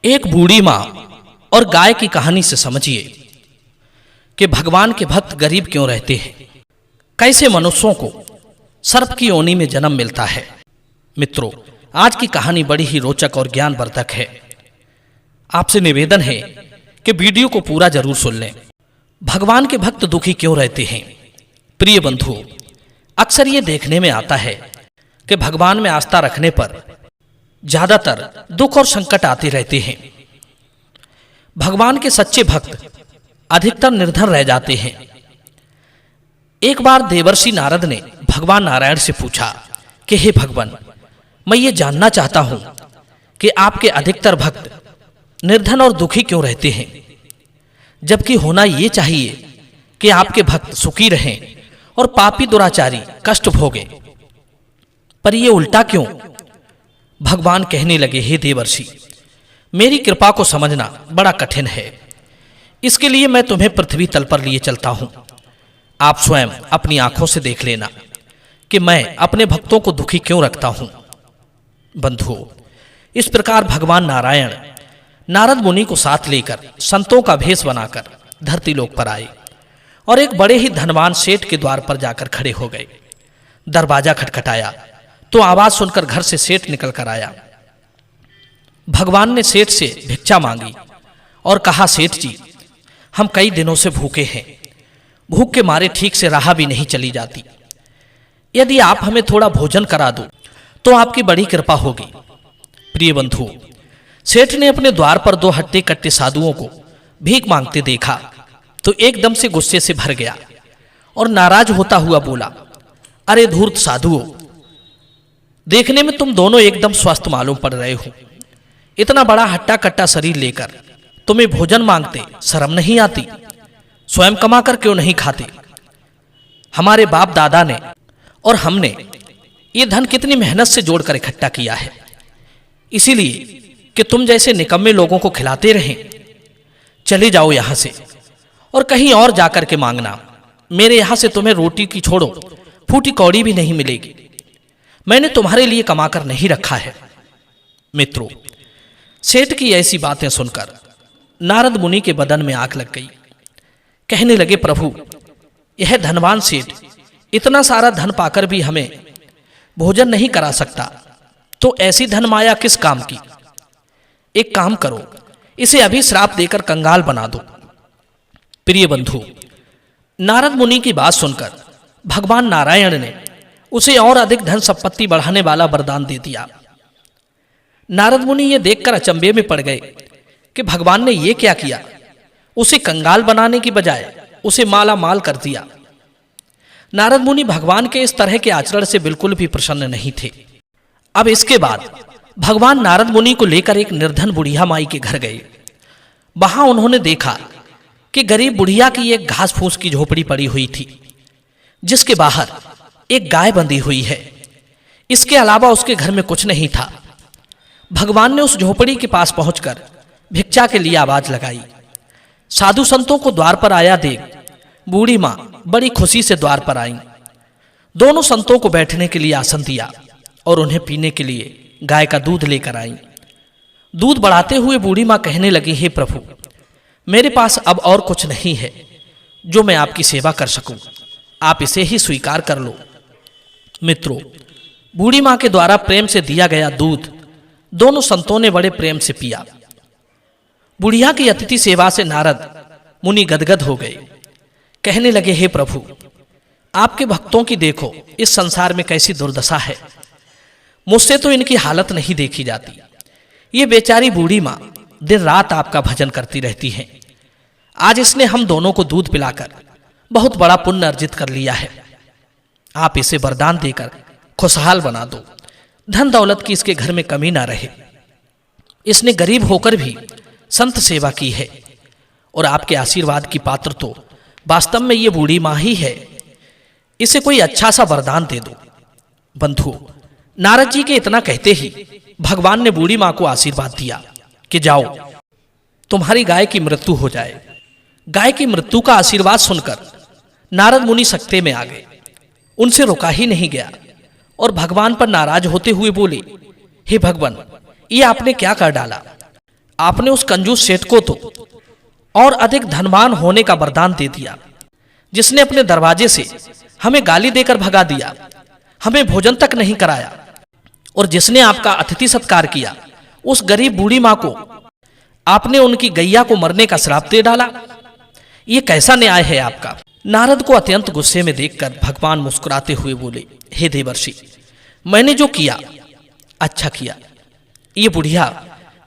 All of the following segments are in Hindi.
एक बूढ़ी माँ और गाय की कहानी से समझिए कि भगवान के भक्त गरीब क्यों रहते हैं, कैसे मनुष्यों को सर्प की योनि में जन्म मिलता है। मित्रों, आज की कहानी बड़ी ही रोचक और ज्ञानवर्धक है। आपसे निवेदन है कि वीडियो को पूरा जरूर सुन लें। भगवान के भक्त दुखी क्यों रहते हैं? प्रिय बंधुओं, अक्सर ये देखने में आता है कि भगवान में आस्था रखने पर ज्यादातर दुख और संकट आते रहते हैं। भगवान के सच्चे भक्त अधिकतर निर्धन रह जाते हैं। एक बार देवर्षि नारद ने भगवान नारायण से पूछा कि हे भगवान, मैं ये जानना चाहता हूं कि आपके अधिकतर भक्त निर्धन और दुखी क्यों रहते हैं, जबकि होना ये चाहिए कि आपके भक्त सुखी रहें और पापी दुराचारी कष्ट भोगें। पर ये उल्टा क्यों? भगवान कहने लगे, हे देवर्षि, मेरी कृपा को समझना बड़ा कठिन है। इसके लिए मैं तुम्हें पृथ्वी तल पर लिए चलता हूं। आप स्वयं अपनी आंखों से देख लेना कि मैं अपने भक्तों को दुखी क्यों रखता हूं। बंधुओं, इस प्रकार भगवान नारायण नारद मुनि को साथ लेकर संतों का भेष बनाकर धरती लोक पर आए और एक बड़े ही धनवान सेठ के द्वार पर जाकर खड़े हो गए। दरवाजा खटखटाया तो आवाज सुनकर घर से सेठ निकल कर आया। भगवान ने सेठ से भिक्षा मांगी और कहा, सेठ जी, हम कई दिनों से भूखे हैं, भूख के मारे ठीक से राह भी नहीं चली जाती। यदि आप हमें थोड़ा भोजन करा दो तो आपकी बड़ी कृपा होगी। प्रिय बंधुओं, सेठ ने अपने द्वार पर दो हट्टे कट्टे साधुओं को भीख मांगते देखा तो एकदम से गुस्से से भर गया और नाराज होता हुआ बोला, अरे धूर्त साधुओं, देखने में तुम दोनों एकदम स्वस्थ मालूम पड़ रहे हो। इतना बड़ा हट्टा कट्टा शरीर लेकर तुम्हें भोजन मांगते शर्म नहीं आती? स्वयं कमा कर क्यों नहीं खाते? हमारे बाप दादा ने और हमने ये धन कितनी मेहनत से जोड़कर इकट्ठा किया है, इसीलिए कि तुम जैसे निकम्मे लोगों को खिलाते रहें। चले जाओ यहां से और कहीं और जाकर के मांगना। मेरे यहां से तुम्हें रोटी की छोड़ो फूटी कौड़ी भी नहीं मिलेगी। मैंने तुम्हारे लिए कमाकर नहीं रखा है। मित्रों, सेठ की ऐसी बातें सुनकर नारद मुनि के बदन में आग लग गई। कहने लगे, प्रभु, यह धनवान सेठ इतना सारा धन पाकर भी हमें भोजन नहीं करा सकता, तो ऐसी धन माया किस काम की? एक काम करो, इसे अभी श्राप देकर कंगाल बना दो। प्रिय बंधु, नारद मुनि की बात सुनकर भगवान नारायण ने उसे और अधिक धन संपत्ति बढ़ाने वाला वरदान दे दिया। नारद मुनि ये देखकर अचंभे में पड़ गए कि भगवान ने ये क्या किया। उसे कंगाल बनाने की बजाय उसे माला माल कर दिया। नारद मुनि भगवान के इस तरह के आचरण से बिल्कुल भी प्रसन्न नहीं थे। अब इसके बाद भगवान नारद मुनि को लेकर एक निर्धन बुढ़िया माई के घर गए। वहां उन्होंने देखा कि गरीब बुढ़िया की एक घास फूस की झोपड़ी पड़ी हुई थी, जिसके बाहर एक गाय बंधी हुई है। इसके अलावा उसके घर में कुछ नहीं था। भगवान ने उस झोपड़ी के पास पहुंचकर भिक्षा के लिए आवाज लगाई। साधु संतों को द्वार पर आया देख बूढ़ी मां बड़ी खुशी से द्वार पर आई। दोनों संतों को बैठने के लिए आसन दिया और उन्हें पीने के लिए गाय का दूध लेकर आई। दूध बढ़ाते हुए बूढ़ी मां कहने लगी, हे प्रभु, मेरे पास अब और कुछ नहीं है जो मैं आपकी सेवा कर सकूं, आप इसे ही स्वीकार कर लो। मित्रों, बूढ़ी मां के द्वारा प्रेम से दिया गया दूध दोनों संतों ने बड़े प्रेम से पिया। बुढ़िया की अतिथि सेवा से नारद मुनि गदगद हो गए। कहने लगे, हे प्रभु, आपके भक्तों की देखो इस संसार में कैसी दुर्दशा है। मुझसे तो इनकी हालत नहीं देखी जाती। ये बेचारी बूढ़ी मां दिन रात आपका भजन करती रहती है। आज इसने हम दोनों को दूध पिलाकर बहुत बड़ा पुण्य अर्जित कर लिया है। आप इसे वरदान देकर खुशहाल बना दो, धन दौलत की इसके घर में कमी ना रहे। इसने गरीब होकर भी संत सेवा की है और आपके आशीर्वाद की पात्र तो वास्तव में ये बूढ़ी मां ही है। इसे कोई अच्छा सा वरदान दे दो। बंधु, नारद जी के इतना कहते ही भगवान ने बूढ़ी मां को आशीर्वाद दिया कि जाओ, तुम्हारी गाय की मृत्यु हो जाए। गाय की मृत्यु का आशीर्वाद सुनकर नारद मुनि सकते में आ गए। उनसे रुका ही नहीं गया और भगवान पर नाराज होते हुए बोले, हे भगवान, ये आपने क्या कर डाला? आपने उस कंजूस सेठ को तो और अधिक धनवान होने का वरदान दे दिया, जिसने अपने दरवाजे से हमें गाली देकर भगा दिया, हमें भोजन तक नहीं कराया, और जिसने आपका अतिथि सत्कार किया, उस गरीब बूढ़ी मां को आपने उनकी गैया को मरने का श्राप दे डाला। ये कैसा न्याय है आपका? नारद को अत्यंत गुस्से में देखकर भगवान मुस्कुराते हुए बोले, हे देवर्षि, मैंने जो किया अच्छा किया। ये बुढ़िया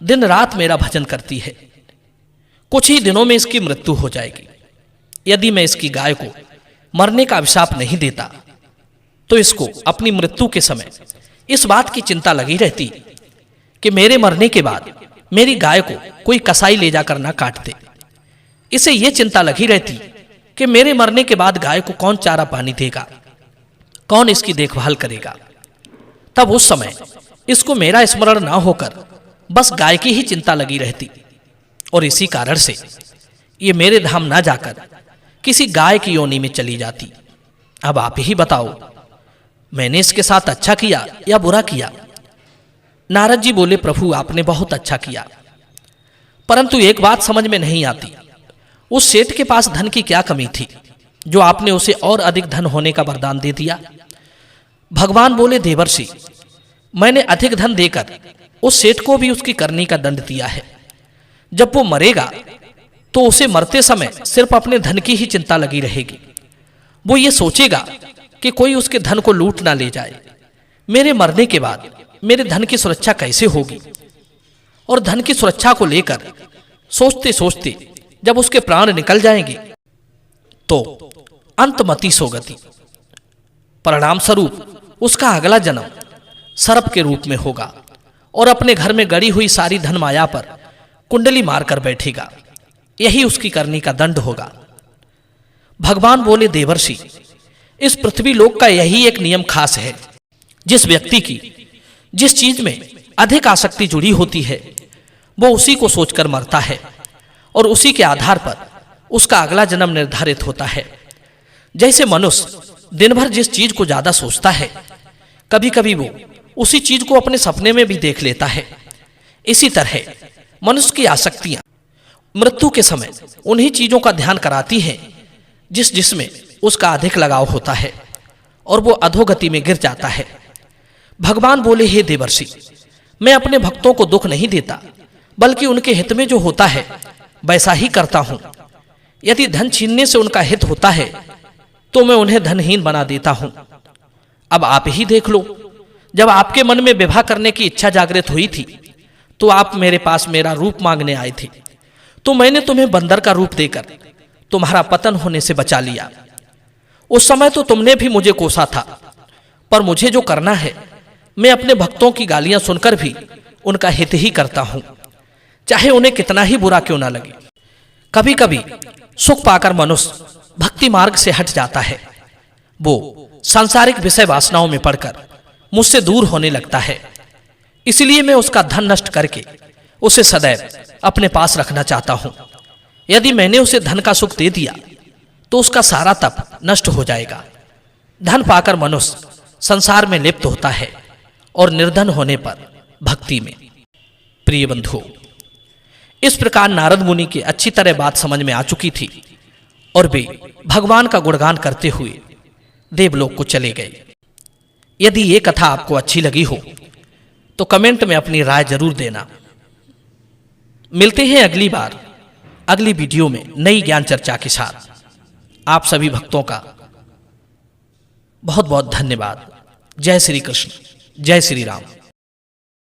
दिन रात मेरा भजन करती है, कुछ ही दिनों में इसकी मृत्यु हो जाएगी। यदि मैं इसकी गाय को मरने का अभिशाप नहीं देता तो इसको अपनी मृत्यु के समय इस बात की चिंता लगी रहती कि मेरे मरने के बाद मेरी गाय को कोई कसाई ले जाकर ना काट दे। इसे यह चिंता लगी रहती कि मेरे मरने के बाद गाय को कौन चारा पानी देगा, कौन इसकी देखभाल करेगा। तब उस समय इसको मेरा स्मरण ना होकर बस गाय की ही चिंता लगी रहती, और इसी कारण से ये मेरे धाम ना जाकर किसी गाय की योनि में चली जाती। अब आप ही बताओ, मैंने इसके साथ अच्छा किया या बुरा किया? नारद जी बोले, प्रभु आपने बहुत अच्छा किया, परंतु एक बात समझ में नहीं आती, उस सेठ के पास धन की क्या कमी थी जो आपने उसे और अधिक धन होने का वरदान दे दिया? भगवान बोले, देवर्षि, मैंने अधिक धन देकर उस सेठ को भी उसकी करनी का दंड दिया है। जब वो मरेगा तो उसे मरते समय सिर्फ अपने धन की ही चिंता लगी रहेगी। वो ये सोचेगा कि कोई उसके धन को लूट ना ले जाए। मेरे मरने के बाद मेरे धन की सुरक्षा कैसे होगी? और धन की सुरक्षा को लेकर सोचते सोचते जब उसके प्राण निकल जाएंगे तो अंतमति सोगति, परिणाम स्वरूप उसका अगला जन्म सर्प के रूप में होगा और अपने घर में गड़ी हुई सारी धन माया पर कुंडली मारकर बैठेगा। यही उसकी करनी का दंड होगा। भगवान बोले, देवर्षि, इस पृथ्वी लोक का यही एक नियम खास है। जिस व्यक्ति की जिस चीज में अधिक आसक्ति जुड़ी होती है वो उसी को सोचकर मरता है, और उसी के आधार पर उसका अगला जन्म निर्धारित होता है। जैसे मनुष्य दिन भर जिस चीज को ज्यादा सोचता है, कभी कभी वो उसी चीज को अपने सपने में भी देख लेता है। इसी तरह मनुष्य की आसक्तियां मृत्यु के समय उन्हीं चीजों का ध्यान कराती हैं जिसमें उसका अधिक लगाव होता है, और वो अधोगति में गिर जाता है। भगवान बोले, हे देवर्षि, मैं अपने भक्तों को दुख नहीं देता, बल्कि उनके हित में जो होता है वैसा ही करता हूं। यदि धन छीनने से उनका हित होता है तो मैं उन्हें धनहीन बना देता हूं। अब आप ही देख लो, जब आपके मन में विवाह करने की इच्छा जागृत हुई थी तो आप मेरे पास मेरा रूप मांगने आए थे, तो मैंने तुम्हें बंदर का रूप देकर तुम्हारा पतन होने से बचा लिया। उस समय तो तुमने भी मुझे कोसा था, पर मुझे जो करना है मैं अपने भक्तों की गालियां सुनकर भी उनका हित ही करता हूं, चाहे उन्हें कितना ही बुरा क्यों ना लगे। कभी कभी सुख पाकर मनुष्य भक्ति मार्ग से हट जाता है, वो सांसारिक विषय वासनाओं में पड़कर मुझसे दूर होने लगता है। इसलिए मैं उसका धन नष्ट करके उसे सदैव अपने पास रखना चाहता हूं। यदि मैंने उसे धन का सुख दे दिया तो उसका सारा तप नष्ट हो जाएगा। धन पाकर मनुष्य संसार में लिप्त होता है और निर्धन होने पर भक्ति में। प्रिय बंधुओं, इस प्रकार नारद मुनि की अच्छी तरह बात समझ में आ चुकी थी और वे भगवान का गुणगान करते हुए देवलोक को चले गए। यदि ये कथा आपको अच्छी लगी हो तो कमेंट में अपनी राय जरूर देना। मिलते हैं अगली बार अगली वीडियो में नई ज्ञान चर्चा के साथ। आप सभी भक्तों का बहुत बहुत धन्यवाद। जय श्री कृष्ण, जय श्री राम।